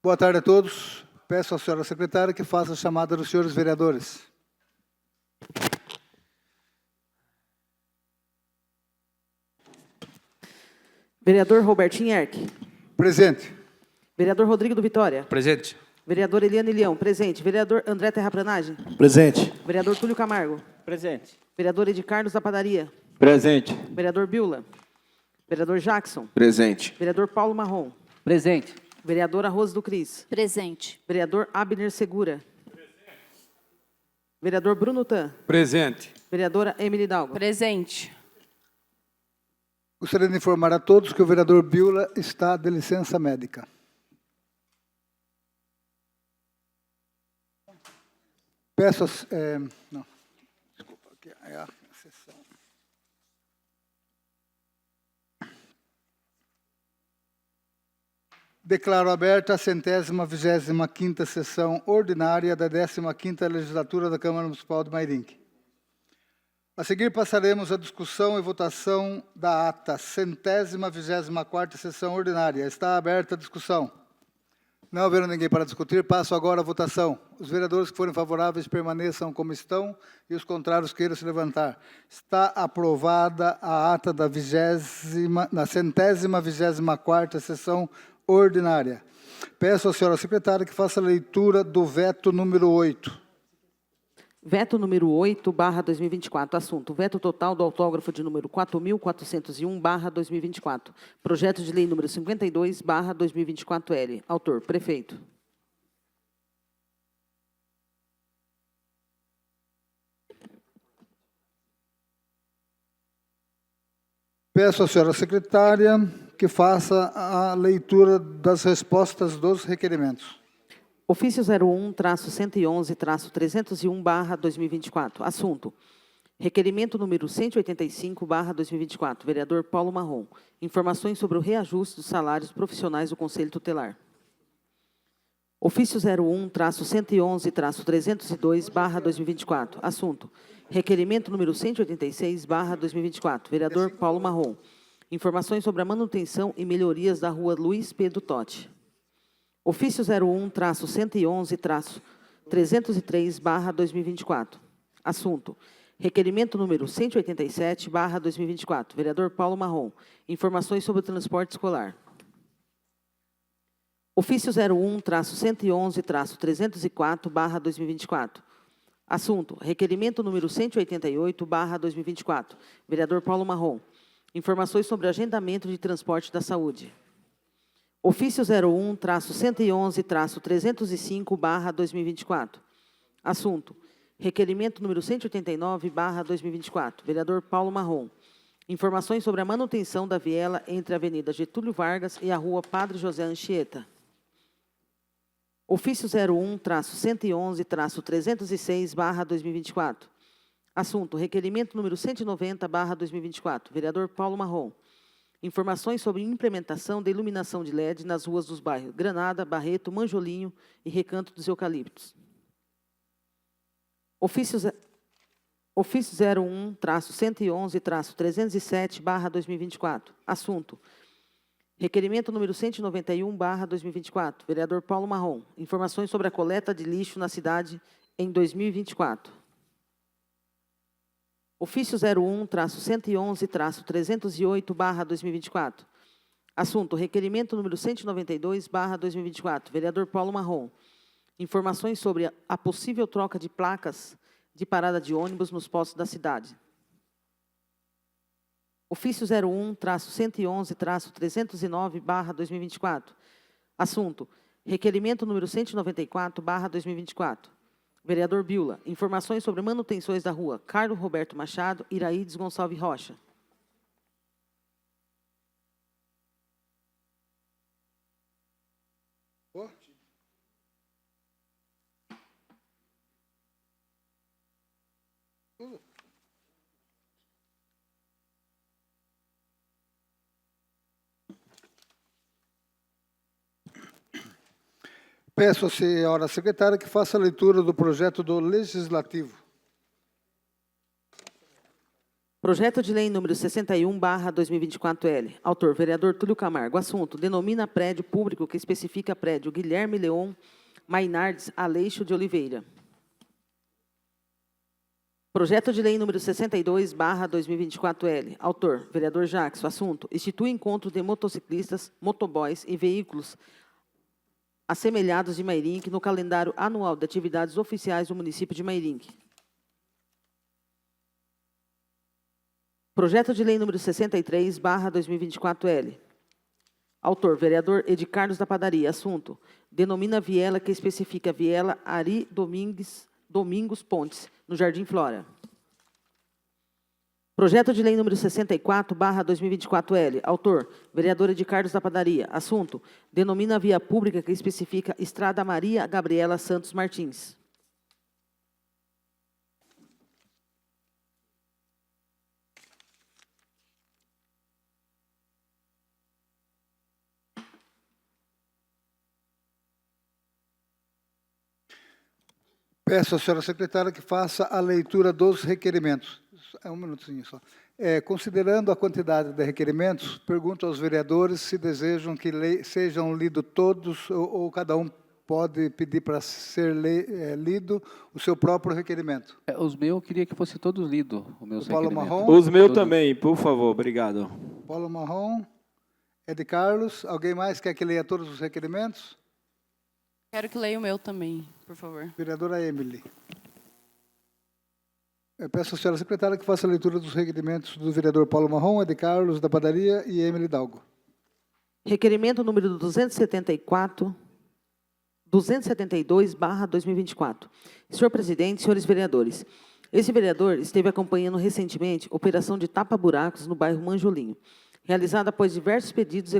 Boa tarde a todos. Peço à senhora secretária que faça a chamada dos senhores vereadores. Vereador Robertinho Erck. Presente. Vereador Rodrigo do Vitória. Presente. Vereador Eliane Leão. Presente. Vereador André Terraplanagem. Presente. Vereador Túlio Camargo. Presente. Vereador Edi Carlos da Padaria. Presente. Vereador Biula. Vereador Jackson. Presente. Vereador Paulo Marrom. Presente. Vereadora Rose do Cris. Presente. Vereador Abner Segura. Vereador Bruno Tan. Presente. Vereadora Emily Dalgo. Presente. Gostaria de informar a todos que o vereador Biula está de licença médica. Peço... não. Desculpa, aqui é a sessão. Declaro aberta a 125ª sessão ordinária da 15ª Legislatura da Câmara Municipal de Mairinque. A seguir passaremos à discussão e votação da ata 124ª sessão ordinária. Está aberta a discussão. Não havendo ninguém para discutir, passo agora à votação. Os vereadores que forem favoráveis permaneçam como estão e os contrários queiram se levantar. Está aprovada a ata da 124ª sessão ordinária. Peço à senhora secretária que faça a leitura do veto número 8. Veto número 8/2024. Assunto: veto total do autógrafo de número 4.401/2024. Projeto de lei número 52/2024L. Autor: prefeito. Peço à senhora secretária que faça a leitura das respostas dos requerimentos. Ofício 01-111-301/2024. Assunto: requerimento número 185/2024. Vereador Paulo Marrom. Informações sobre o reajuste dos salários profissionais do Conselho Tutelar. Ofício 01-111-302/2024. Assunto: requerimento número 186/2024. Vereador Paulo Marrom. Informações sobre a manutenção e melhorias da rua Luiz Pedro Totti. Ofício 01-111-303/2024. Assunto: requerimento número 187/2024. Vereador Paulo Marrom. Informações sobre o transporte escolar. Ofício 01-111-304/2024. Assunto: requerimento número 188/2024. Vereador Paulo Marrom. Informações sobre agendamento de transporte da saúde. Ofício 01-111-305/2024. Assunto: requerimento número 189/2024. Vereador Paulo Marrom. Informações sobre a manutenção da viela entre a Avenida Getúlio Vargas e a Rua Padre José Anchieta. Ofício 01-111-306/2024. Assunto: requerimento número 190/2024. Vereador Paulo Marrom. Informações sobre implementação da iluminação de LED nas ruas dos bairros Granada, Barreto, Manjolinho e Recanto dos Eucaliptos. Ofício 01-111-307/2024. Assunto: requerimento número 191/2024. Vereador Paulo Marrom. Informações sobre a coleta de lixo na cidade em 2024. Ofício 01-111-308/2024. Assunto: requerimento número 192/2024. Vereador Paulo Marrom. Informações sobre a possível troca de placas de parada de ônibus nos postos da cidade. Ofício 01-111-309/2024. Assunto: requerimento número 194/2024. Vereador Biula. Informações sobre manutenções da rua Carlos Roberto Machado, Iraídes Gonçalves Rocha. Peço à senhora secretária que faça a leitura do projeto do Legislativo. Projeto de lei número 61/2024-L. Autor, vereador Túlio Camargo. Assunto, denomina prédio público que especifica prédio Guilherme Leon Mainardes Aleixo de Oliveira. Projeto de lei número 62/2024-L. Autor, vereador Jackson. Assunto, institui encontro de motociclistas, motoboys e veículos assemelhados de Mairinque no calendário anual de atividades oficiais do município de Mairinque. Projeto de lei número 63/2024-L. Autor, vereador Edi Carlos da Padaria. Assunto, denomina viela que especifica viela Ari Domingos Pontes, no Jardim Flora. Projeto de lei número 64/2024-L. Autor, vereador Edi Carlos da Padaria. Assunto, denomina via pública que especifica Estrada Maria Gabriela Santos Martins. Peço à senhora secretária que faça a leitura dos requerimentos. Um minutinho só. Considerando a quantidade de requerimentos, pergunto aos vereadores se desejam que sejam lidos todos ou cada um pode pedir para ser lido o seu próprio requerimento. Os meus, eu queria que fosse todos lidos, o meu Paulo requerimento. Marrom? Os meus também, por favor, obrigado. Paulo Marrom, Edi Carlos, alguém mais quer que leia todos os requerimentos? Quero que leia o meu também, por favor. Vereadora Emily. Eu peço à senhora secretária que faça a leitura dos requerimentos do vereador Paulo Marrom, Edi Carlos da Padaria e Emily Dalgo. Requerimento número 272/2024. Senhor presidente, senhores vereadores, esse vereador esteve acompanhando recentemente a operação de tapa-buracos no bairro Manjolinho, realizada após diversos pedidos e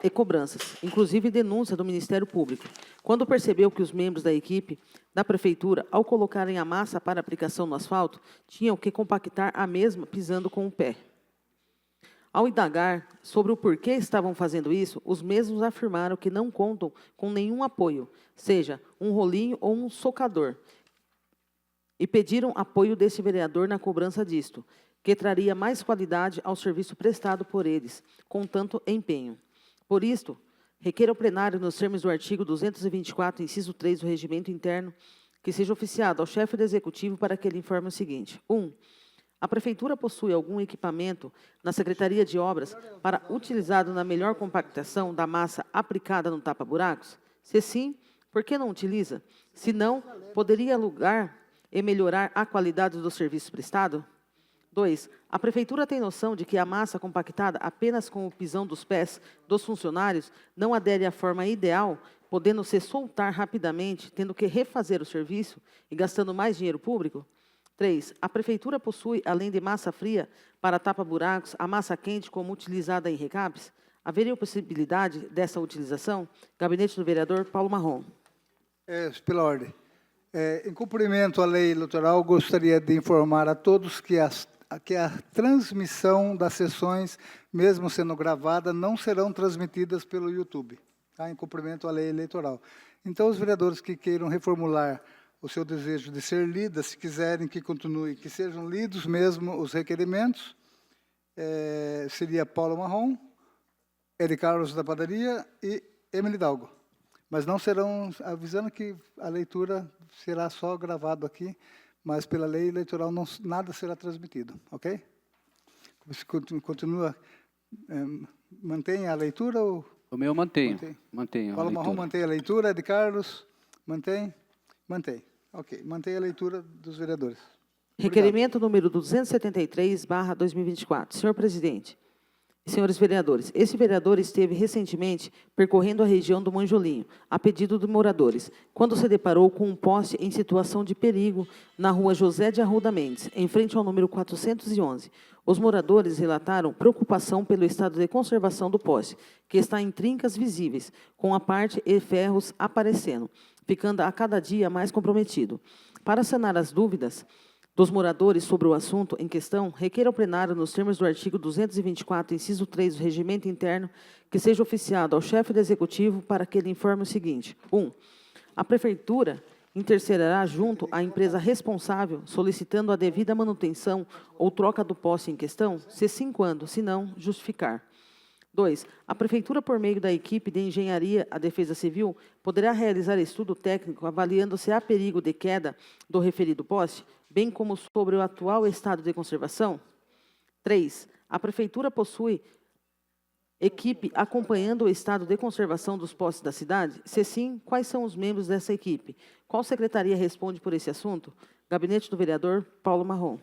cobranças, inclusive denúncia do Ministério Público, quando percebeu que os membros da equipe da Prefeitura, ao colocarem a massa para aplicação no asfalto, tinham que compactar a mesma pisando com o pé. Ao indagar sobre o porquê estavam fazendo isso, os mesmos afirmaram que não contam com nenhum apoio, seja um rolinho ou um socador, e pediram apoio desse vereador na cobrança disto, que traria mais qualidade ao serviço prestado por eles, com tanto empenho. Por isto, requer ao plenário, nos termos do artigo 224, inciso 3 do Regimento Interno, que seja oficiado ao chefe do Executivo para que ele informe o seguinte. 1. A Prefeitura possui algum equipamento na Secretaria de Obras para utilizado na melhor compactação da massa aplicada no tapa-buracos? Se sim, por que não utiliza? Se não, poderia alugar e melhorar a qualidade do serviço prestado? 2. A Prefeitura tem noção de que a massa compactada apenas com o pisão dos pés dos funcionários não adere à forma ideal, podendo se soltar rapidamente, tendo que refazer o serviço e gastando mais dinheiro público? 3. A Prefeitura possui, além de massa fria para tapa-buracos, a massa quente como utilizada em recapes? Haveria possibilidade dessa utilização? Gabinete do vereador Paulo Marrom. Pela ordem. Em cumprimento à lei eleitoral, gostaria de informar a todos que a transmissão das sessões, mesmo sendo gravada, não serão transmitidas pelo YouTube, tá? Em cumprimento à lei eleitoral. Então, os vereadores que queiram reformular o seu desejo de ser lida, se quiserem que continue, que sejam lidos mesmo os requerimentos, seria Paulo Marrom, Edi Carlos da Padaria e Emily Dalgo. Mas não serão, avisando que a leitura será só gravado aqui, mas pela lei eleitoral nada será transmitido, ok? Você continua, mantém a leitura ou... O meu mantenho. Mantenho. Paulo Marrom mantém a leitura, Edi Carlos, mantém? Mantém. Ok, mantém a leitura dos vereadores. Requerimento número 273/2024. Senhor presidente, senhores vereadores, esse vereador esteve recentemente percorrendo a região do Manjolinho, a pedido de moradores, quando se deparou com um poste em situação de perigo na rua José de Arruda Mendes, em frente ao número 411. Os moradores relataram preocupação pelo estado de conservação do poste, que está em trincas visíveis, com a parte e ferros aparecendo, ficando a cada dia mais comprometido. Para sanar as dúvidas dos moradores sobre o assunto em questão, requer ao plenário, nos termos do artigo 224, inciso 3 do Regimento Interno, que seja oficiado ao chefe do Executivo para que ele informe o seguinte. 1. A Prefeitura intercederá junto à empresa responsável, solicitando a devida manutenção ou troca do poste em questão, se sim, quando, se não, justificar. 2. A Prefeitura, por meio da equipe de Engenharia à Defesa Civil, poderá realizar estudo técnico avaliando se há perigo de queda do referido poste, bem como sobre o atual estado de conservação. 3. A Prefeitura possui equipe acompanhando o estado de conservação dos postes da cidade? Se sim, quais são os membros dessa equipe? Qual secretaria responde por esse assunto? Gabinete do Vereador Paulo Marrom.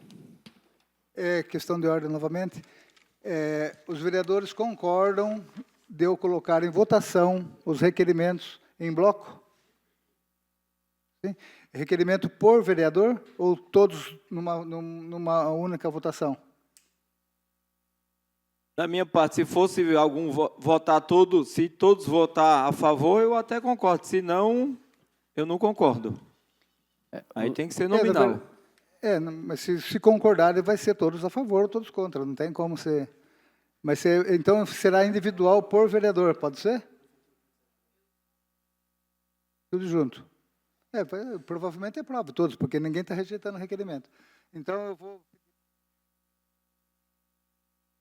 Questão de ordem novamente. Os vereadores concordam de eu colocar em votação os requerimentos em bloco? Sim? Requerimento por vereador ou todos numa única votação? Da minha parte, se fosse algum votar todos, se todos votar a favor, eu até concordo. Se não, eu não concordo. Aí tem que ser nominal. Mas se concordarem, vai ser todos a favor ou todos contra. Não tem como ser. Mas então será individual por vereador, pode ser? Tudo junto. Provavelmente é prova, todos, porque ninguém está rejeitando o requerimento. Então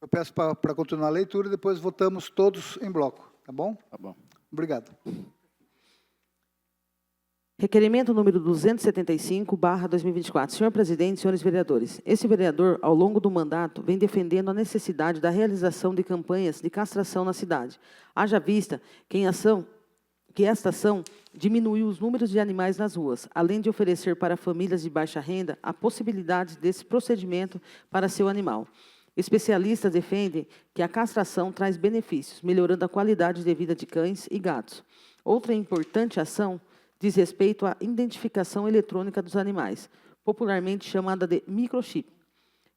eu peço para continuar a leitura e depois votamos todos em bloco, tá bom? Tá bom. Obrigado. Requerimento número 275/2024. Senhor presidente, senhores vereadores, esse vereador, ao longo do mandato, vem defendendo a necessidade da realização de campanhas de castração na cidade. Haja vista que esta ação diminuiu os números de animais nas ruas, além de oferecer para famílias de baixa renda a possibilidade desse procedimento para seu animal. Especialistas defendem que a castração traz benefícios, melhorando a qualidade de vida de cães e gatos. Outra importante ação diz respeito à identificação eletrônica dos animais, popularmente chamada de microchip,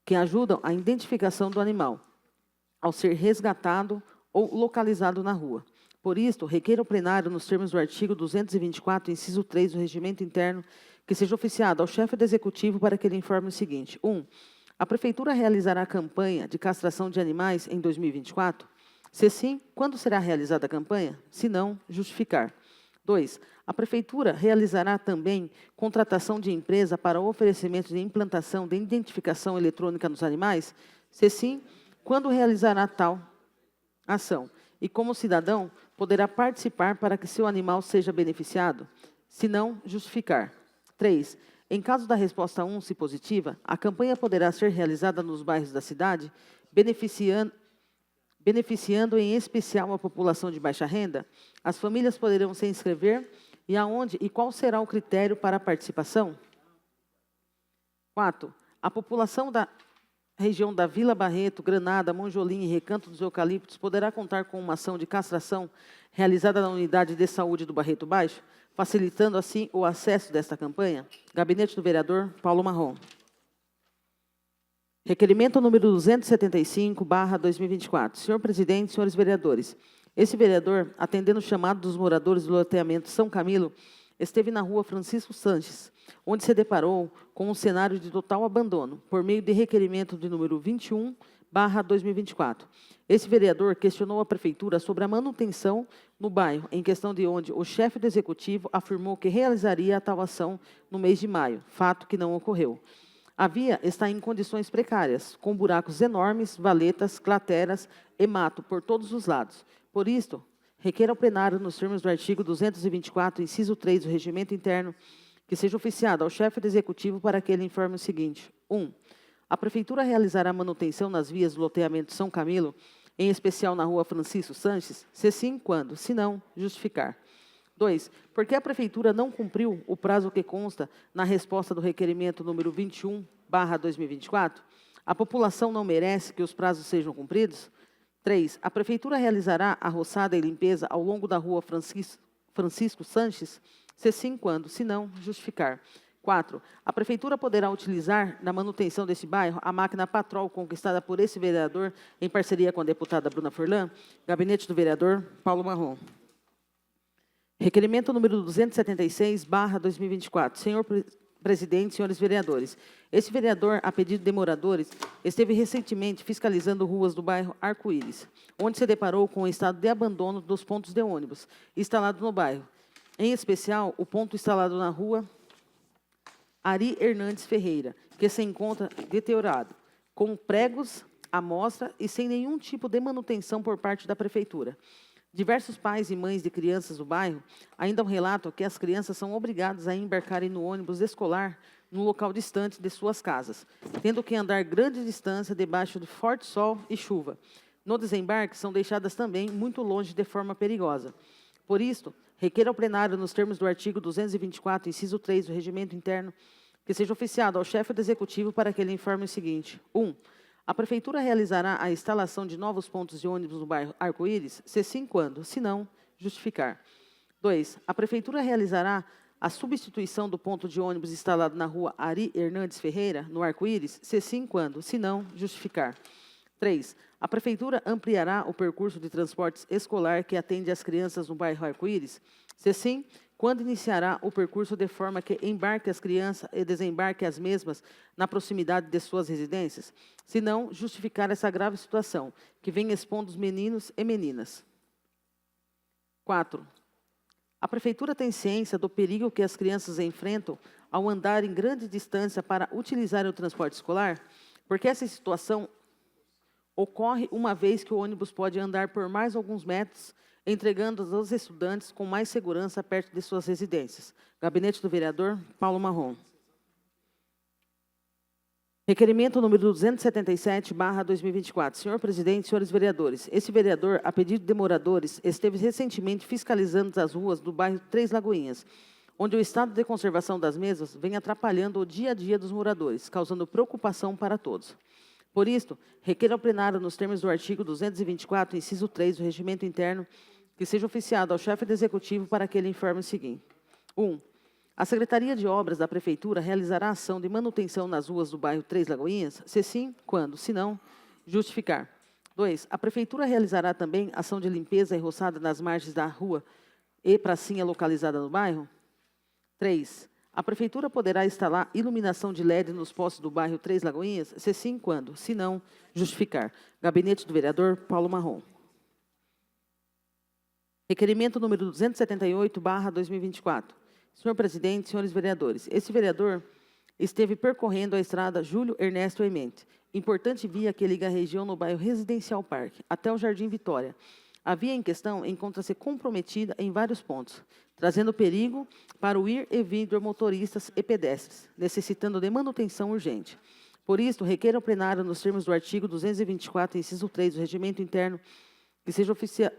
que ajudam a identificação do animal ao ser resgatado ou localizado na rua. Por isto, requer ao plenário, nos termos do artigo 224, inciso 3 do Regimento Interno, que seja oficiado ao chefe do Executivo para que ele informe o seguinte. 1. A Prefeitura realizará a campanha de castração de animais em 2024? Se sim, quando será realizada a campanha? Se não, justificar. 2. A Prefeitura realizará também contratação de empresa para o oferecimento de implantação de identificação eletrônica nos animais? Se sim, quando realizará tal ação? E como cidadão, poderá participar para que seu animal seja beneficiado? Se não, justificar. 3. Em caso da resposta 1, se positiva, a campanha poderá ser realizada nos bairros da cidade, beneficiando em especial a população de baixa renda? As famílias poderão se inscrever e aonde e qual será o critério para a participação? 4. A população da região da Vila Barreto, Granada, Monjolim e Recanto dos Eucaliptos poderá contar com uma ação de castração realizada na unidade de saúde do Barreto Baixo, facilitando assim o acesso desta campanha? Gabinete do Vereador Paulo Marrom. Requerimento número 275/2024. Senhor presidente, senhores vereadores, esse vereador, atendendo o chamado dos moradores do loteamento São Camilo, esteve na rua Francisco Sanches, onde se deparou com um cenário de total abandono, por meio de requerimento de número 21/2024. Esse vereador questionou a Prefeitura sobre a manutenção no bairro, em questão de onde o chefe do Executivo afirmou que realizaria a tal ação no mês de maio, fato que não ocorreu. A via está em condições precárias, com buracos enormes, valetas, crateras e mato por todos os lados. Por isto, requer ao plenário, nos termos do artigo 224, inciso 3 do Regimento Interno, que seja oficiado ao chefe do Executivo para que ele informe o seguinte. 1. A Prefeitura realizará manutenção nas vias do loteamento São Camilo, em especial na rua Francisco Sanches? Se sim, quando? Se não, justificar. 2. Por que a Prefeitura não cumpriu o prazo que consta na resposta do requerimento número 21/2024? A população não merece que os prazos sejam cumpridos? 3. A Prefeitura realizará a roçada e limpeza ao longo da rua Francisco Sanches? Se sim, quando? Se não, justificar. 4. A Prefeitura poderá utilizar, na manutenção desse bairro, a máquina Patrol conquistada por esse vereador, em parceria com a deputada Bruna Furlan? Gabinete do Vereador Paulo Marrom. Requerimento número 276/2024. Senhor presidente, senhores vereadores, esse vereador, a pedido de moradores, esteve recentemente fiscalizando ruas do bairro Arco-Íris, onde se deparou com o estado de abandono dos pontos de ônibus instalados no bairro. Em especial, o ponto instalado na rua Ari Hernandes Ferreira, que se encontra deteriorado, com pregos à mostra e sem nenhum tipo de manutenção por parte da Prefeitura. Diversos pais e mães de crianças do bairro ainda relatam que as crianças são obrigadas a embarcarem no ônibus escolar num local distante de suas casas, tendo que andar grande distância debaixo de forte sol e chuva. No desembarque, são deixadas também muito longe de forma perigosa. Por isto, requer ao plenário, nos termos do artigo 224, inciso 3 do Regimento Interno, que seja oficiado ao chefe do Executivo para que ele informe o seguinte. 1. A Prefeitura realizará a instalação de novos pontos de ônibus no bairro Arco-Íris, se sim, quando, se não, justificar. 2. A Prefeitura realizará a substituição do ponto de ônibus instalado na rua Ari Hernandes Ferreira, no Arco-Íris, se sim, quando, se não, justificar. 3. A Prefeitura ampliará o percurso de transportes escolar que atende as crianças no bairro Arco-Íris, se sim, quando iniciará o percurso de forma que embarque as crianças e desembarque as mesmas na proximidade de suas residências, se não, justificar essa grave situação, que vem expondo os meninos e meninas. 4. A Prefeitura tem ciência do perigo que as crianças enfrentam ao andar em grande distância para utilizar o transporte escolar, porque essa situação ocorre uma vez que o ônibus pode andar por mais alguns metros, entregando aos estudantes com mais segurança perto de suas residências. Gabinete do vereador Paulo Marrom. Requerimento número 277/2024. Senhor presidente, senhores vereadores, esse vereador, a pedido de moradores, esteve recentemente fiscalizando as ruas do bairro Três Lagoinhas, onde o estado de conservação das mesas vem atrapalhando o dia a dia dos moradores, causando preocupação para todos. Por isto, requer ao plenário, nos termos do artigo 224, inciso 3 do Regimento Interno, que seja oficiado ao chefe do Executivo para que ele informe o seguinte. 1. A Secretaria de Obras da Prefeitura realizará ação de manutenção nas ruas do bairro Três Lagoinhas, se sim, quando, se não, justificar. 2. A Prefeitura realizará também ação de limpeza e roçada nas margens da rua e pracinha localizada no bairro. 3. A Prefeitura poderá instalar iluminação de LED nos postes do bairro Três Lagoinhas, se sim, quando, se não, justificar. Gabinete do vereador Paulo Marrom. Requerimento número 278/2024. Senhor presidente, senhores vereadores, esse vereador esteve percorrendo a estrada Júlio Ernesto Emente, importante via que liga a região no bairro Residencial Parque, até o Jardim Vitória. A via em questão encontra-se comprometida em vários pontos, trazendo perigo para o ir e vir de motoristas e pedestres, necessitando de manutenção urgente. Por isso, requer ao plenário, nos termos do artigo 224, inciso 3 do Regimento Interno, que seja oficiado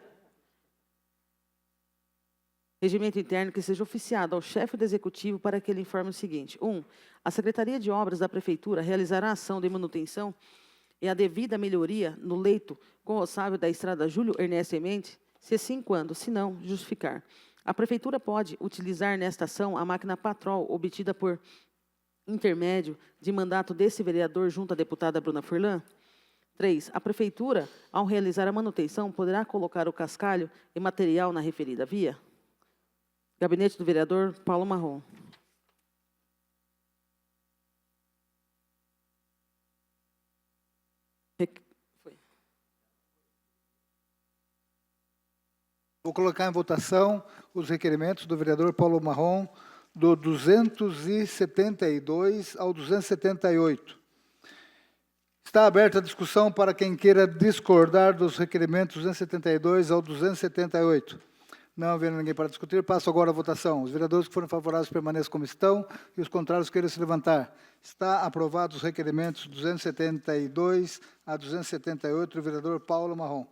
ao chefe do Executivo para que ele informe o seguinte. 1. A Secretaria de Obras da Prefeitura realizará ação de manutenção e a devida melhoria no leito corroçável da estrada Júlio Ernesto Emente, se sim, quando, se não, justificar. A Prefeitura pode utilizar nesta ação a máquina Patrol obtida por intermédio de mandato desse vereador junto à deputada Bruna Furlan. 3. A Prefeitura, ao realizar a manutenção, poderá colocar o cascalho e material na referida via. Gabinete do vereador Paulo Marrom. Vou colocar em votação os requerimentos do vereador Paulo Marrom, do 272 ao 278. Está aberta a discussão para quem queira discordar dos requerimentos 272 ao 278. Não havendo ninguém para discutir, passo agora a votação. Os vereadores que forem favoráveis permaneçam como estão e os contrários queiram se levantar. Está aprovados os requerimentos 272 a 278 do vereador Paulo Marrom.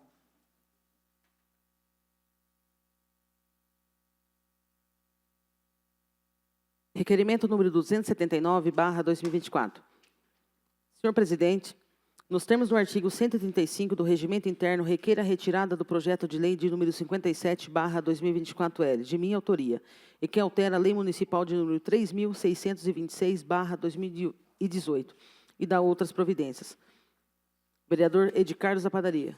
Requerimento número 279/2024. Senhor presidente, nos termos do artigo 135 do Regimento Interno, requer a retirada do projeto de lei de número 57/2024L, de minha autoria, e que altera a lei municipal de número 3.626/2018 e dá outras providências. Vereador Edicardo Zapadaria.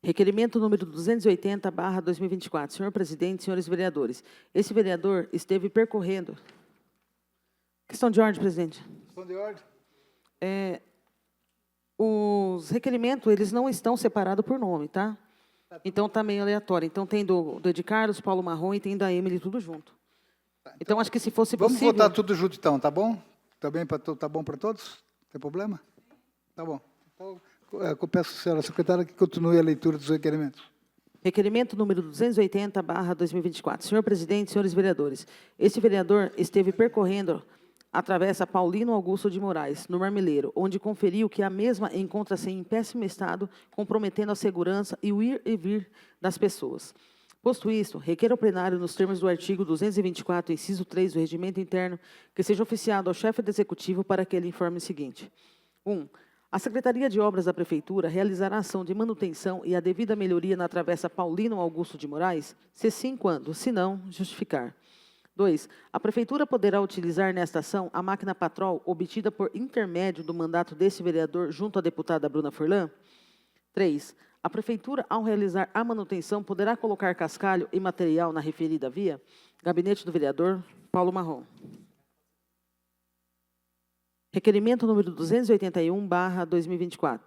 Requerimento número 280/2024. Senhor presidente, senhores vereadores, esse vereador esteve percorrendo... Questão de ordem, presidente. Questão de ordem. Os requerimentos, eles não estão separados por nome, tá? Então, está meio aleatório. Então, tem do Ed Carlos, Paulo Marrom e tem da Emily, tudo junto. Então, acho que se fosse Vamos possível... votar tudo junto, então, tá bom? Tá bom para todos? Tem problema? Tá bom. Então, eu peço à senhora secretária que continue a leitura dos requerimentos. Requerimento número 280/2024. Senhor presidente, senhores vereadores, este vereador esteve percorrendo a travessa Paulino Augusto de Moraes, no Marmeleiro, onde conferiu que a mesma encontra-se em péssimo estado, comprometendo a segurança e o ir e vir das pessoas. Posto isto, requer ao plenário, nos termos do artigo 224, inciso 3 do Regimento Interno, que seja oficiado ao chefe do Executivo para que ele informe o seguinte. 1. A Secretaria de Obras da Prefeitura realizará ação de manutenção e a devida melhoria na travessa Paulino Augusto de Moraes, se sim, quando, se não, justificar. 2. A Prefeitura poderá utilizar nesta ação a máquina Patrol obtida por intermédio do mandato deste vereador junto à deputada Bruna Furlan. 3. A Prefeitura, ao realizar a manutenção, poderá colocar cascalho e material na referida via. Gabinete do vereador Paulo Marrom. Requerimento número 281/2024.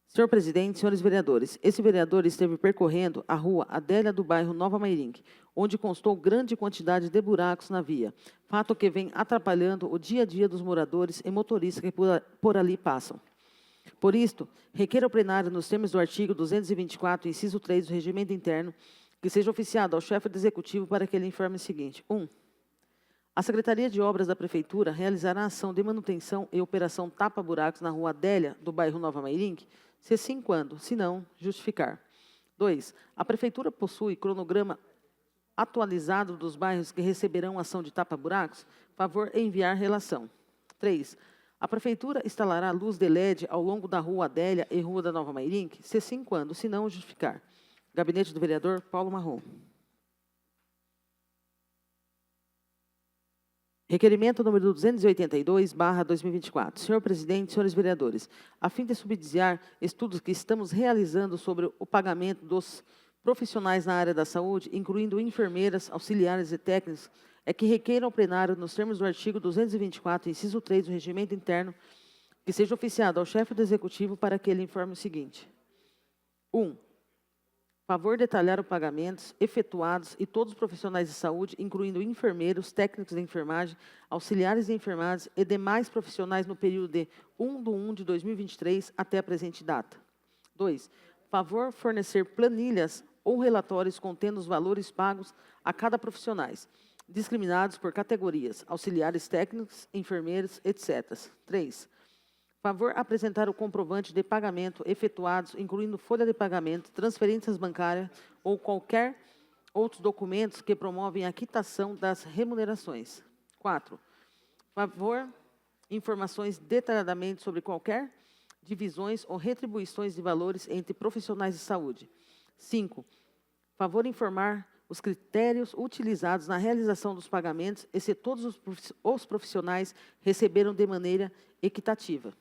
Senhor presidente, senhores vereadores, esse vereador esteve percorrendo a rua Adélia do bairro Nova Mairinque, onde constou grande quantidade de buracos na via, fato que vem atrapalhando o dia a dia dos moradores e motoristas que por ali passam. Por isto, requer ao plenário, nos termos do artigo 224, inciso 3 do Regimento Interno, que seja oficiado ao chefe do Executivo para que ele informe o seguinte. 1. A Secretaria de Obras da Prefeitura realizará ação de manutenção e operação tapa-buracos na rua Adélia, do bairro Nova Mairinque, se sim, quando, se não, justificar. 2. A Prefeitura possui cronograma atualizado dos bairros que receberão ação de tapa-buracos? Favor enviar relação. 3. A Prefeitura instalará luz de LED ao longo da rua Adélia e rua da Nova Mairinque? Se sim, quando, se não, justificar. Gabinete do vereador Paulo Marrom. Requerimento número 282/2024. Senhor presidente, senhores vereadores, a fim de subsidiar estudos que estamos realizando sobre o pagamento dos profissionais na área da saúde, incluindo enfermeiras, auxiliares e técnicos, é que requeiram ao plenário, nos termos do artigo 224, inciso 3 do Regimento Interno, que seja oficiado ao chefe do Executivo para que ele informe o seguinte. 1. Favor detalhar os pagamentos efetuados e todos os profissionais de saúde, incluindo enfermeiros, técnicos de enfermagem, auxiliares de enfermagem e demais profissionais no período de 1/1/2023 até a presente data. 2. Favor fornecer planilhas ou relatórios contendo os valores pagos a cada profissionais, discriminados por categorias, auxiliares técnicos, enfermeiros, etc. 3. Favor apresentar o comprovante de pagamento efetuados, incluindo folha de pagamento, transferências bancárias ou qualquer outros documentos que promovem a quitação das remunerações. 4. Favor informações detalhadamente sobre qualquer divisões ou retribuições de valores entre profissionais de saúde. 5. Favor informar os critérios utilizados na realização dos pagamentos e se todos os profissionais receberam de maneira equitativa.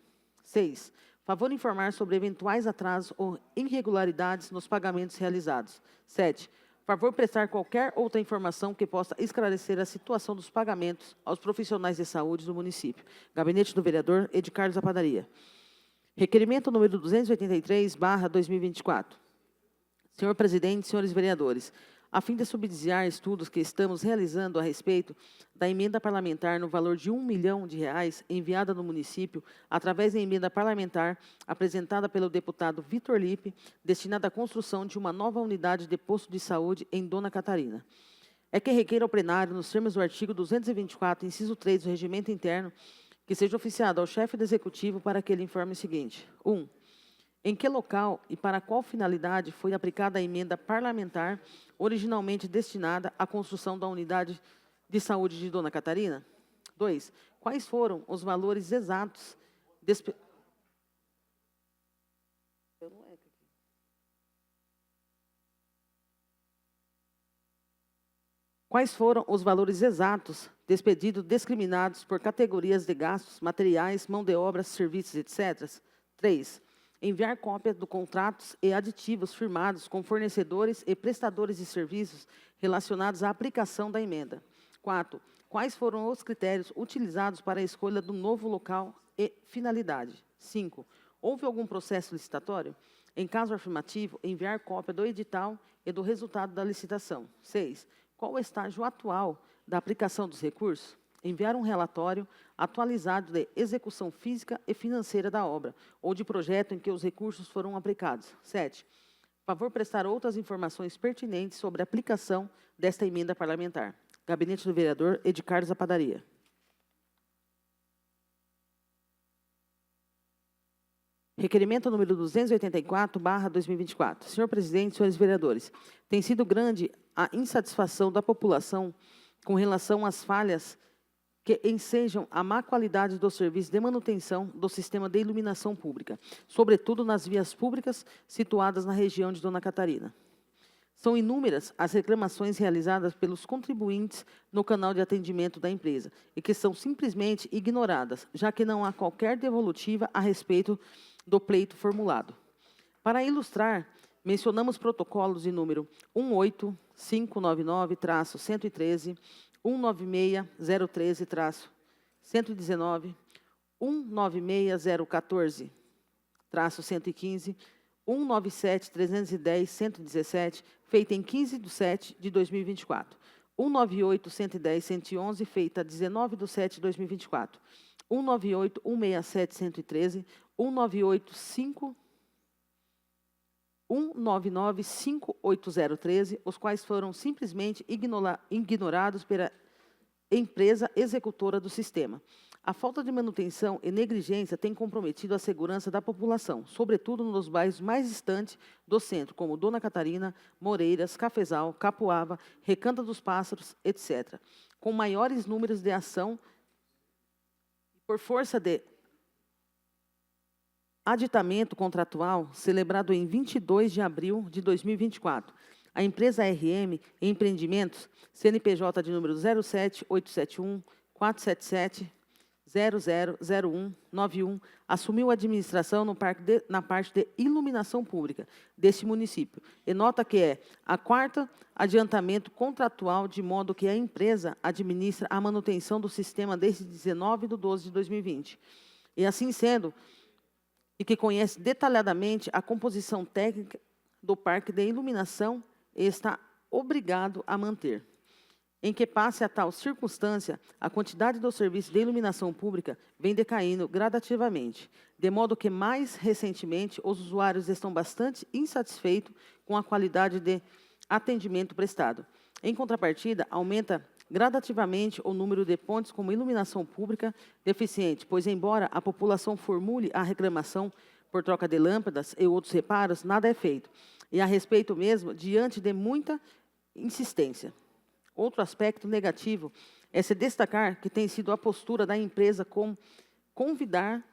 6. Favor informar sobre eventuais atrasos ou irregularidades nos pagamentos realizados. 7. Favor prestar qualquer outra informação que possa esclarecer a situação dos pagamentos aos profissionais de saúde do município. Gabinete do vereador Ed Carlos da Padaria. Requerimento número 283/2024. Senhor presidente, senhores vereadores, a fim de subsidiar estudos que estamos realizando a respeito da emenda parlamentar no valor de R$1 milhão enviada no município através da emenda parlamentar apresentada pelo deputado Vitor Lippe, destinada à construção de uma nova unidade de posto de saúde em Dona Catarina. É que requer ao plenário, nos termos do artigo 224, inciso 3 do Regimento Interno, que seja oficiado ao chefe do Executivo para que ele informe o seguinte. 1. Em que local e para qual finalidade foi aplicada a emenda parlamentar originalmente destinada à construção da unidade de saúde de Dona Catarina? 2. Quais foram os valores exatos Quais foram os valores exatos despedidos discriminados por categorias de gastos, materiais, mão de obra, serviços, etc. 3. Enviar cópia dos contratos e aditivos firmados com fornecedores e prestadores de serviços relacionados à aplicação da emenda. 4. Quais foram os critérios utilizados para a escolha do novo local e finalidade? 5. Houve algum processo licitatório? Em caso afirmativo, enviar cópia do edital e do resultado da licitação. 6. qual o estágio atual da aplicação dos recursos? Enviar um relatório atualizado de execução física e financeira da obra, ou de projeto em que os recursos foram aplicados. 7. Favor prestar outras informações pertinentes sobre a aplicação desta emenda parlamentar. Gabinete do Vereador Edcarles da Padaria. Requerimento número 284/2024. Senhor presidente, senhores vereadores, tem sido grande a insatisfação da população com relação às falhas que ensejam a má qualidade do serviço de manutenção do sistema de iluminação pública, sobretudo nas vias públicas situadas na região de Dona Catarina. São inúmeras as reclamações realizadas pelos contribuintes no canal de atendimento da empresa e que são simplesmente ignoradas, já que não há qualquer devolutiva a respeito do pleito formulado. Para ilustrar, mencionamos protocolos de número 18599-113, 196013-119, 196014-115, 197310-117, feita em 15/7/2024. 198110-111, feita 19/7/2024. 198-167-113, 199-58013, os quais foram simplesmente ignorados pela empresa executora do sistema. A falta de manutenção e negligência tem comprometido a segurança da população, sobretudo nos bairros mais distantes do centro, como Dona Catarina, Moreiras, Cafezal, Capuava, Recanto dos Pássaros, etc., com maiores números de ação por força de aditamento contratual celebrado em 22 de abril de 2024. A empresa RM Empreendimentos, CNPJ de número 07871-477-000191, assumiu a administração na parte de iluminação pública deste município. E nota que é a quarta adiantamento contratual, de modo que a empresa administra a manutenção do sistema desde 19/12/2020. E assim sendo, e que conhece detalhadamente a composição técnica do parque de iluminação e está obrigado a manter. Em que passe a tal circunstância, a quantidade do serviço de iluminação pública vem decaindo gradativamente, de modo que, mais recentemente, os usuários estão bastante insatisfeitos com a qualidade de atendimento prestado. Em contrapartida, aumenta gradativamente o número de pontos com iluminação pública deficiente, pois, embora a população formule a reclamação por troca de lâmpadas e outros reparos, nada é feito. E a respeito mesmo, diante de muita insistência. Outro aspecto negativo é se destacar que tem sido a postura da empresa com convidar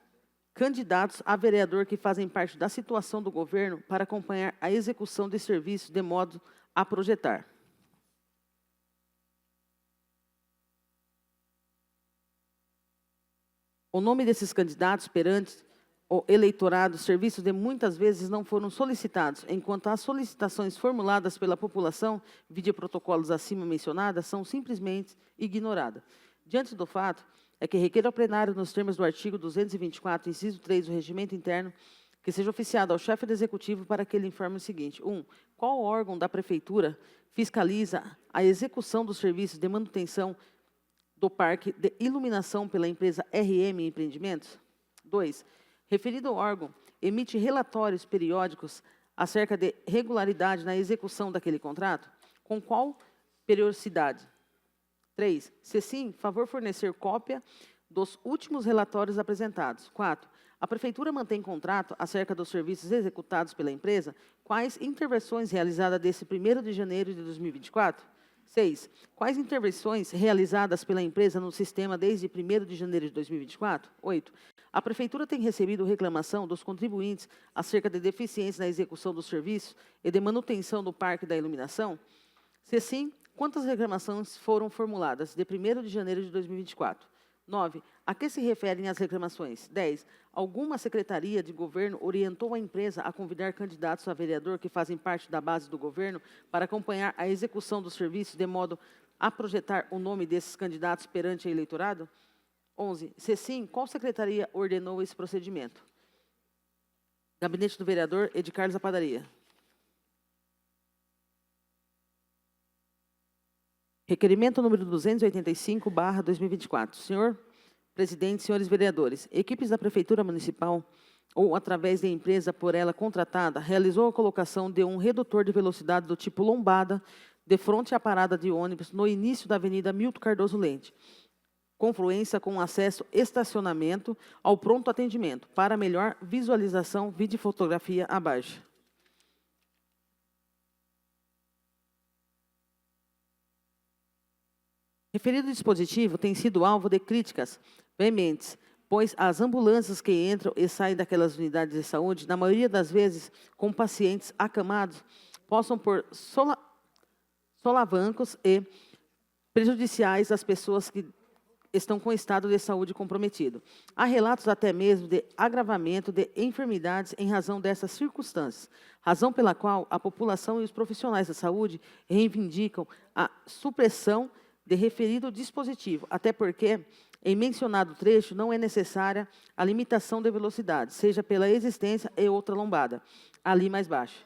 candidatos a vereador que fazem parte da situação do governo para acompanhar a execução de serviços de modo a projetar. O nome desses candidatos perante o eleitorado, serviços de muitas vezes não foram solicitados, enquanto as solicitações formuladas pela população, vide protocolos acima mencionadas, são simplesmente ignoradas. Diante do fato, é que requer ao plenário, nos termos do artigo 224, inciso 3 do Regimento Interno, que seja oficiado ao chefe do Executivo para que ele informe o seguinte: 1. Qual órgão da Prefeitura fiscaliza a execução dos serviços de manutenção do parque de iluminação pela empresa RM Empreendimentos? 2. Referido órgão emite relatórios periódicos acerca de regularidade na execução daquele contrato? Com qual periodicidade? 3. Se sim, favor fornecer cópia dos últimos relatórios apresentados. 4. A Prefeitura mantém contrato acerca dos serviços executados pela empresa? Quais intervenções realizadas desde 1º de janeiro de 2024? 6. Quais intervenções realizadas pela empresa no sistema desde 1º de janeiro de 2024? 8. A Prefeitura tem recebido reclamação dos contribuintes acerca de deficiências na execução dos serviços e de manutenção do parque da iluminação? Se sim, quantas reclamações foram formuladas de 1º de janeiro de 2024? 9. A que se referem as reclamações? 10. Alguma secretaria de governo orientou a empresa a convidar candidatos a vereador que fazem parte da base do governo para acompanhar a execução dos serviços de modo a projetar o nome desses candidatos perante o eleitorado? 11. Se sim, qual secretaria ordenou esse procedimento? Gabinete do Vereador Edcarles da Padaria. Requerimento número 285/2024. Senhor presidente, senhores vereadores, equipes da Prefeitura Municipal ou através da empresa por ela contratada, realizou a colocação de um redutor de velocidade do tipo lombada de frente à parada de ônibus no início da Avenida Milton Cardoso Leite, confluência com acesso estacionamento ao pronto atendimento. Para melhor visualização, vídeo e fotografia abaixo. Referido dispositivo tem sido alvo de críticas veementes, pois as ambulâncias que entram e saem daquelas unidades de saúde, na maioria das vezes com pacientes acamados, possam por solavancos e prejudiciais às pessoas que estão com estado de saúde comprometido. Há relatos até mesmo de agravamento de enfermidades em razão dessas circunstâncias, razão pela qual a população e os profissionais da saúde reivindicam a supressão de referido dispositivo, até porque, em mencionado trecho, não é necessária a limitação de velocidade, seja pela existência e outra lombada, ali mais baixa,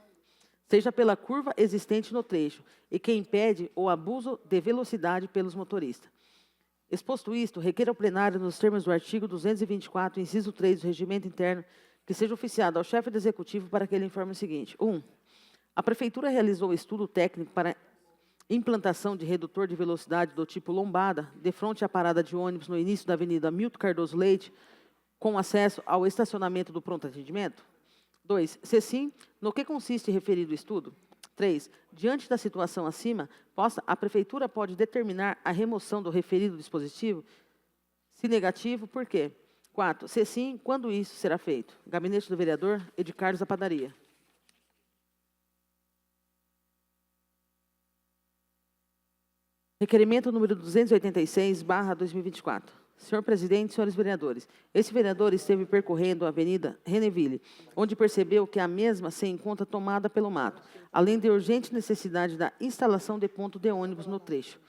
seja pela curva existente no trecho, e que impede o abuso de velocidade pelos motoristas. Exposto isto, requer ao plenário, nos termos do artigo 224, inciso 3 do Regimento Interno, que seja oficiado ao chefe do Executivo para que ele informe o seguinte. 1. A Prefeitura realizou estudo técnico para implantação de redutor de velocidade do tipo lombada, de frente à parada de ônibus no início da Avenida Milton Cardoso Leite, com acesso ao estacionamento do pronto atendimento? 2. Se sim, no que consiste referido estudo? 3. Diante da situação acima, a Prefeitura pode determinar a remoção do referido dispositivo? Se negativo, por quê? 4. Se sim, quando isso será feito? Gabinete do Vereador Edi Carlos da Padaria. Requerimento número 286/2024. Senhor presidente, senhores vereadores, esse vereador esteve percorrendo a Avenida Reneville, onde percebeu que a mesma se encontra tomada pelo mato, além de urgente necessidade da instalação de ponto de ônibus no trecho,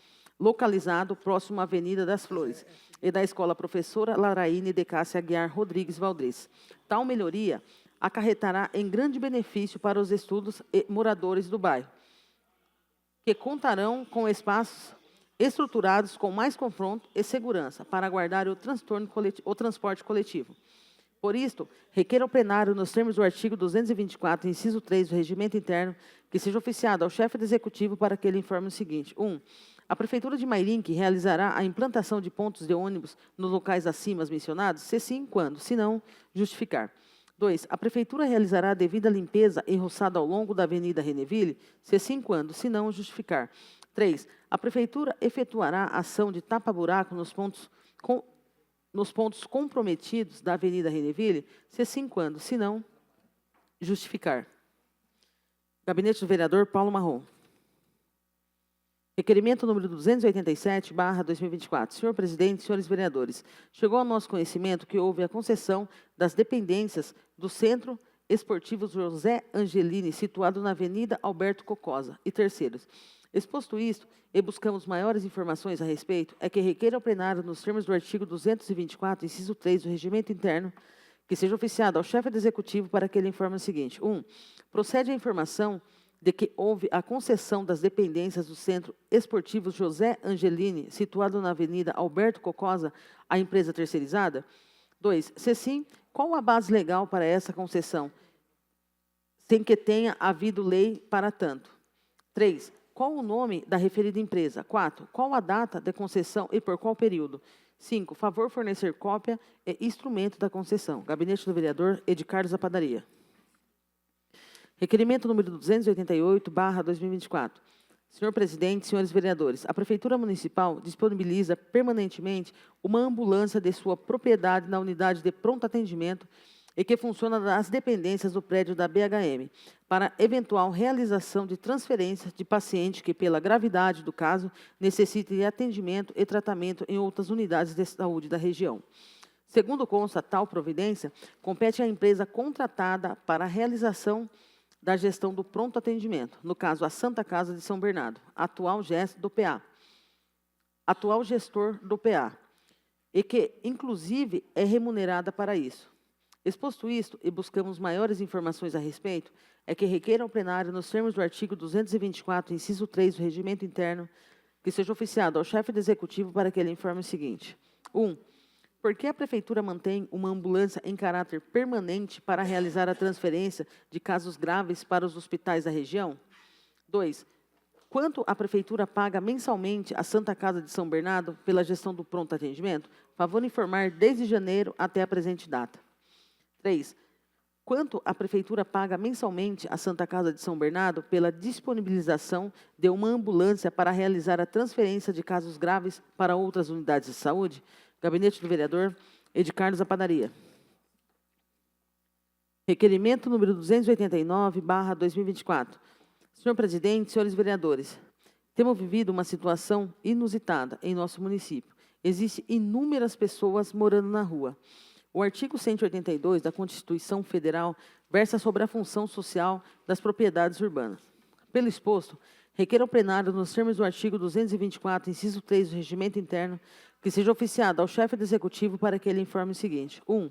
localizado próximo à Avenida das Flores, e da Escola Professora Laraine de Cássia Aguiar Rodrigues Valdez. Tal melhoria acarretará em grande benefício para os estudos e moradores do bairro, que contarão com espaços estruturados com mais confronto e segurança para aguardar o transporte coletivo. Por isto, requer ao plenário, nos termos do artigo 224, inciso 3 do Regimento Interno, que seja oficiado ao chefe do Executivo para que ele informe o seguinte. 1. A Prefeitura de Mairinque realizará a implantação de pontos de ônibus nos locais acima mencionados? Se sim, quando? Se não, justificar. 2. A Prefeitura realizará a devida limpeza e roçado ao longo da Avenida Reneville? Se sim, quando? Se não, justificar. 3. A Prefeitura efetuará ação de tapa-buraco nos pontos comprometidos da Avenida Reneville? Se sim, quando? Se não, justificar. Gabinete do Vereador Paulo Marrom. Requerimento número 287/2024. Senhor presidente, senhores vereadores, chegou ao nosso conhecimento que houve a concessão das dependências do Centro Esportivo José Angelini, situado na Avenida Alberto Cocosa, e terceiros. Exposto isto, e buscamos maiores informações a respeito, é que requer ao plenário, nos termos do artigo 224, inciso 3 do Regimento Interno, que seja oficiado ao chefe do Executivo para que ele informe o seguinte. 1. Procede a informação de que houve a concessão das dependências do Centro Esportivo José Angelini, situado na Avenida Alberto Cocosa, à empresa terceirizada? 2. Se sim, qual a base legal para essa concessão, sem que tenha havido lei para tanto? 3. Qual o nome da referida empresa? 4. Qual a data de concessão e por qual período? 5. Favor fornecer cópia e instrumento da concessão. Gabinete do Vereador Edi Carlos da Padaria. Requerimento número 288/2024. Senhor presidente, senhores vereadores, a Prefeitura Municipal disponibiliza permanentemente uma ambulância de sua propriedade na unidade de pronto atendimento e que funciona nas dependências do prédio da BHM, para eventual realização de transferência de paciente que, pela gravidade do caso, necessite de atendimento e tratamento em outras unidades de saúde da região. Segundo consta, tal providência compete à empresa contratada para a realização da gestão do pronto atendimento, no caso, a Santa Casa de São Bernardo, atual gestor do PA, e que, inclusive, é remunerada para isso. Exposto isto, e buscamos maiores informações a respeito, é que requer ao plenário, nos termos do artigo 224, inciso 3 do Regimento Interno, que seja oficiado ao chefe do Executivo para que ele informe o seguinte. 1. Por que a Prefeitura mantém uma ambulância em caráter permanente para realizar a transferência de casos graves para os hospitais da região? 2. Quanto a Prefeitura paga mensalmente à Santa Casa de São Bernardo pela gestão do pronto atendimento? Favor informar desde janeiro até a presente data. 3. Quanto a Prefeitura paga mensalmente à Santa Casa de São Bernardo pela disponibilização de uma ambulância para realizar a transferência de casos graves para outras unidades de saúde? Gabinete do Vereador Ed Carlos da Padaria. Requerimento número 289/2024. Senhor presidente, senhores vereadores, temos vivido uma situação inusitada em nosso município. Existem inúmeras pessoas morando na rua. O artigo 182 da Constituição Federal versa sobre a função social das propriedades urbanas. Pelo exposto, requer ao plenário, nos termos do artigo 224, inciso 3 do Regimento Interno, que seja oficiado ao chefe do Executivo para que ele informe o seguinte. 1.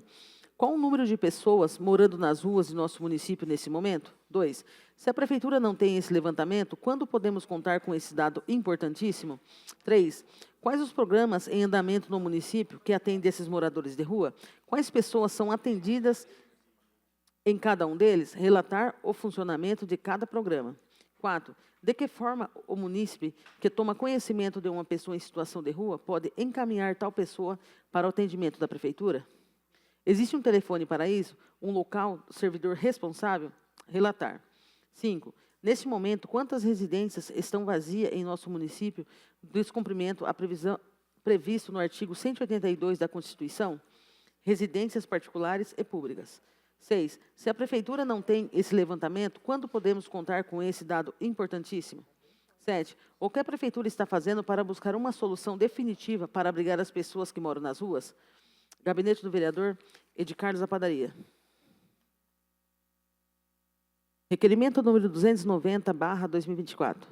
Qual o número de pessoas morando nas ruas de nosso município nesse momento? 2. Se a Prefeitura não tem esse levantamento, quando podemos contar com esse dado importantíssimo? 3. Quais os programas em andamento no município que atendem esses moradores de rua? Quais pessoas são atendidas em cada um deles? Relatar o funcionamento de cada programa. 4. De que forma o munícipe que toma conhecimento de uma pessoa em situação de rua pode encaminhar tal pessoa para o atendimento da Prefeitura? Existe um telefone para isso? Um local, servidor responsável? Relatar. 5. Neste momento, quantas residências estão vazias em nosso município do descumprimento à previsão previsto no artigo 182 da Constituição? Residências particulares e públicas. 6. Se a Prefeitura não tem esse levantamento, quando podemos contar com esse dado importantíssimo? 7. O que a Prefeitura está fazendo para buscar uma solução definitiva para abrigar as pessoas que moram nas ruas? Gabinete do Vereador Ed Carlos da Padaria. Requerimento número 290/2024.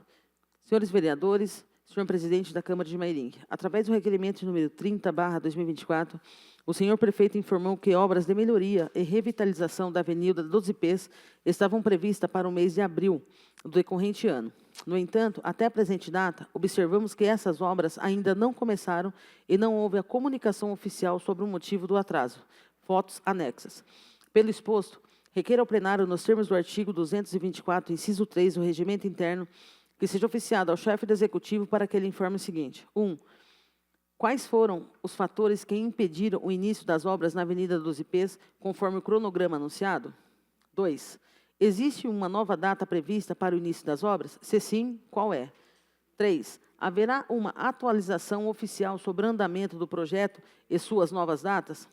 Senhores vereadores, senhor presidente da Câmara de Mairinque, através do requerimento número 30/2024, o senhor prefeito informou que obras de melhoria e revitalização da Avenida dos Ipês estavam previstas para o mês de abril do decorrente ano. No entanto, até a presente data, observamos que essas obras ainda não começaram e não houve a comunicação oficial sobre o motivo do atraso. Fotos anexas. Pelo exposto, requer ao plenário, nos termos do artigo 224, inciso 3 do Regimento Interno, que seja oficiado ao chefe do Executivo para que ele informe o seguinte. 1. Quais foram os fatores que impediram o início das obras na Avenida dos Ipês, conforme o cronograma anunciado? 2. Existe uma nova data prevista para o início das obras? Se sim, qual é? 3. Haverá uma atualização oficial sobre o andamento do projeto e suas novas datas?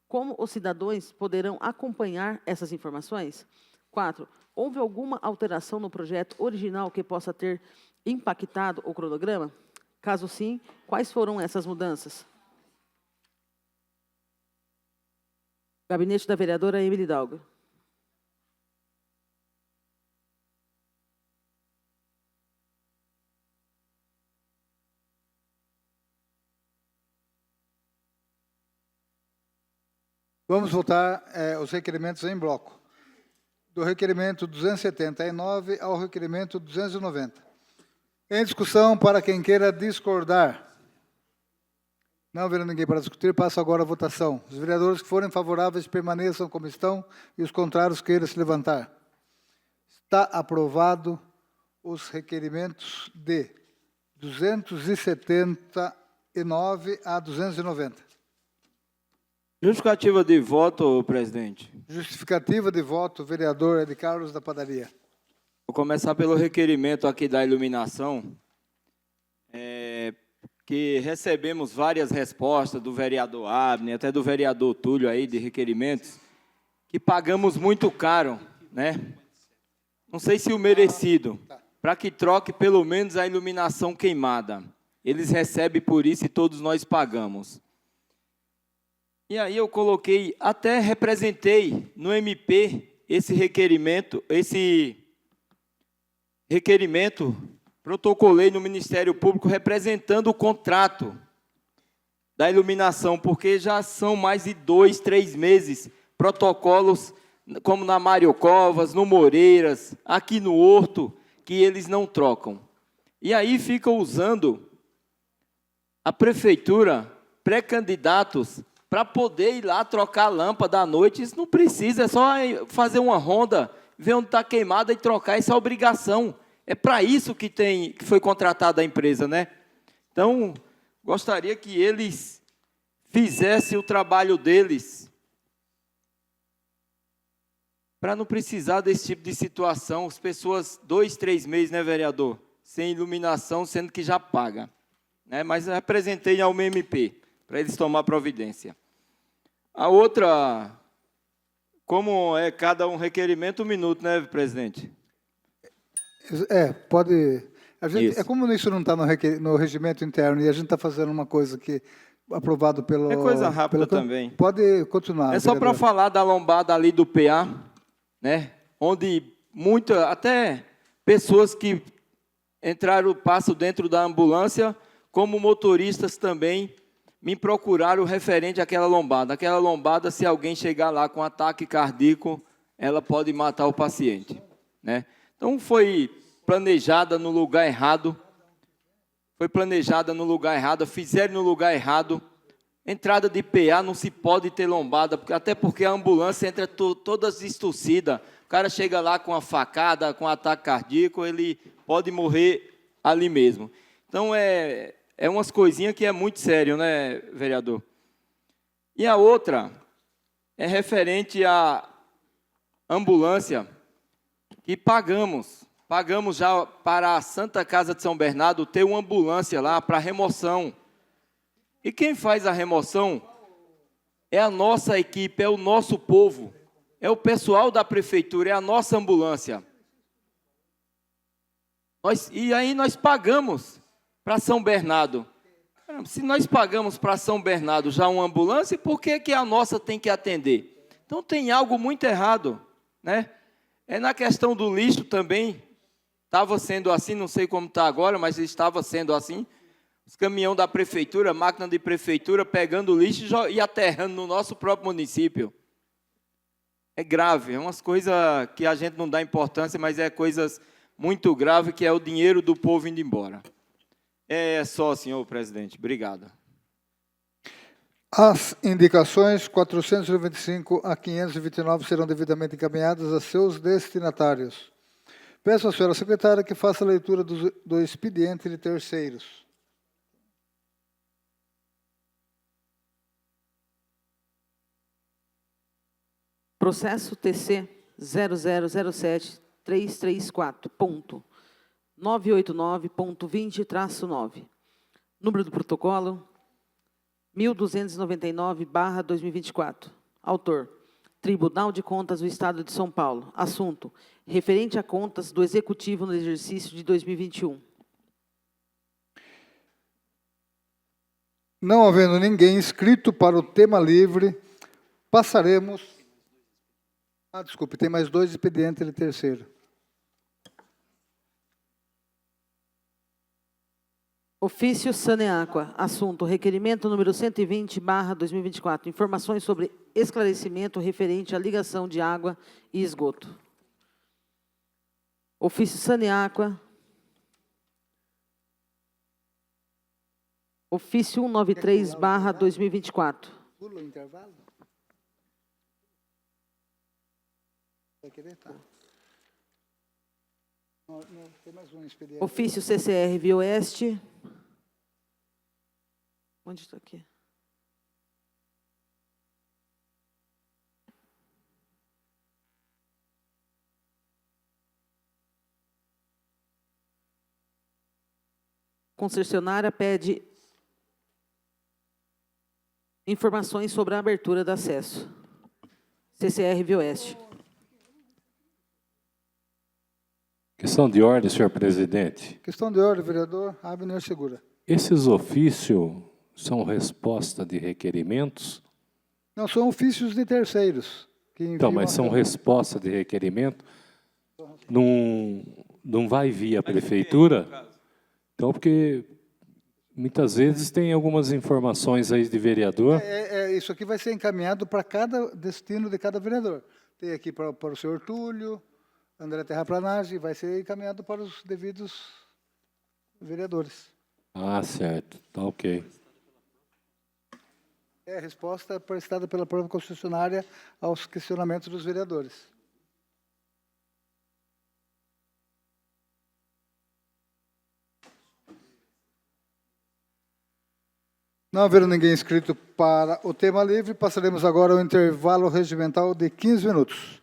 Como os cidadãos poderão acompanhar essas informações? 4. Houve alguma alteração no projeto original que possa ter impactado o cronograma? Caso sim, quais foram essas mudanças? Gabinete da Vereadora Emily Hidalgo. Vamos votar os requerimentos em bloco. Do requerimento 279 ao requerimento 290. Em discussão, para quem queira discordar. Não havendo ninguém para discutir, passo agora a votação. Os vereadores que forem favoráveis permaneçam como estão e os contrários queiram se levantar. Está aprovado os requerimentos de 279 a 290. Justificativa de voto, presidente. Justificativa de voto, vereador Ed Carlos da Padaria. Vou começar pelo requerimento aqui da iluminação, que recebemos várias respostas do vereador Abner, até do vereador Túlio aí, de requerimentos, que pagamos muito caro, né? Não sei se o merecido, para que troque pelo menos a iluminação queimada. Eles recebem por isso e todos nós pagamos. E aí eu coloquei, até representei no MP esse requerimento, protocolei no Ministério Público representando o contrato da iluminação, porque já são mais de 2, 3 meses, protocolos como na Mário Covas, no Moreiras, aqui no Horto, que eles não trocam. E aí fica usando a prefeitura, pré-candidatos, para poder ir lá trocar a lâmpada à noite. Isso não precisa, é só fazer uma ronda, ver onde está queimada e trocar. Isso é obrigação. É para isso que foi contratada a empresa, né? Então, gostaria que eles fizessem o trabalho deles, para não precisar desse tipo de situação. As pessoas, 2, 3 meses, né, vereador? Sem iluminação, sendo que já paga. Né? Mas eu apresentei ao MP, para eles tomar providência. A outra, como é cada um requerimento, 1 minuto, né, presidente? Pode... Isso. como isso não está no regimento interno e a gente está fazendo uma coisa que aprovado pelo... É coisa rápida também. Pode continuar. É só para vereador. falar da lombada ali do PA, né? Onde até pessoas que passam dentro da ambulância, como motoristas também, me procuraram referente àquela lombada. Aquela lombada, se alguém chegar lá com ataque cardíaco, ela pode matar o paciente, né? Então, foi planejada no lugar errado, fizeram no lugar errado. Entrada de PA não se pode ter lombada, até porque a ambulância entra toda distorcida. O cara chega lá com uma facada, com um ataque cardíaco, ele pode morrer ali mesmo. Então, é umas coisinhas que é muito sério, né, vereador? E a outra é referente à ambulância, que pagamos já para a Santa Casa de São Bernardo ter uma ambulância lá para remoção. E quem faz a remoção é a nossa equipe, é o nosso povo, é o pessoal da prefeitura, é a nossa ambulância. E aí nós pagamos para São Bernardo. Se nós pagamos para São Bernardo já uma ambulância, por que a nossa tem que atender? Então tem algo muito errado, né? É na questão do lixo também, estava sendo assim, não sei como está agora, mas estava sendo assim. Os caminhões da prefeitura, máquina de prefeitura, pegando lixo e aterrando no nosso próprio município. É grave, é umas coisas que a gente não dá importância, mas é coisas muito graves, que é o dinheiro do povo indo embora. É só, senhor presidente. Obrigado. As indicações 495 a 529 serão devidamente encaminhadas a seus destinatários. Peço à senhora secretária que faça a leitura do expediente de terceiros. Processo TC 0007-334.989.20-9. Número do protocolo 1299/2024. Autor: Tribunal de Contas do Estado de São Paulo. Assunto: referente a contas do Executivo no exercício de 2021. Não havendo ninguém inscrito para o tema livre, passaremos... desculpe, tem mais 2 expedientes de terceiro. Ofício Saneaqua. Assunto: requerimento número 120/2024. Informações sobre esclarecimento referente à ligação de água e esgoto. Ofício Saneaqua. Ofício 193/2024. Pula o intervalo? Vai querer? Tá. Não, tem mais um expediente. Ofício CCR Via Oeste. Onde está aqui? Concessionária pede informações sobre a abertura de acesso. CCR Via Oeste. Questão de ordem, senhor presidente. Questão de ordem, vereador Abner Segura. Esses ofícios são resposta de requerimentos? Não, são ofícios de terceiros. Então, mas são resposta de requerimento? Não vai via prefeitura? Então, porque muitas vezes tem algumas informações aí de vereador. Isso aqui vai ser encaminhado para cada destino de cada vereador. Tem aqui para o senhor Túlio, André Terraplanagem, vai ser encaminhado para os devidos vereadores. Ah, certo. Tá ok. A resposta é prestada pela prova concessionária aos questionamentos dos vereadores. Não havendo ninguém inscrito para o tema livre, passaremos agora ao intervalo regimental de 15 minutos.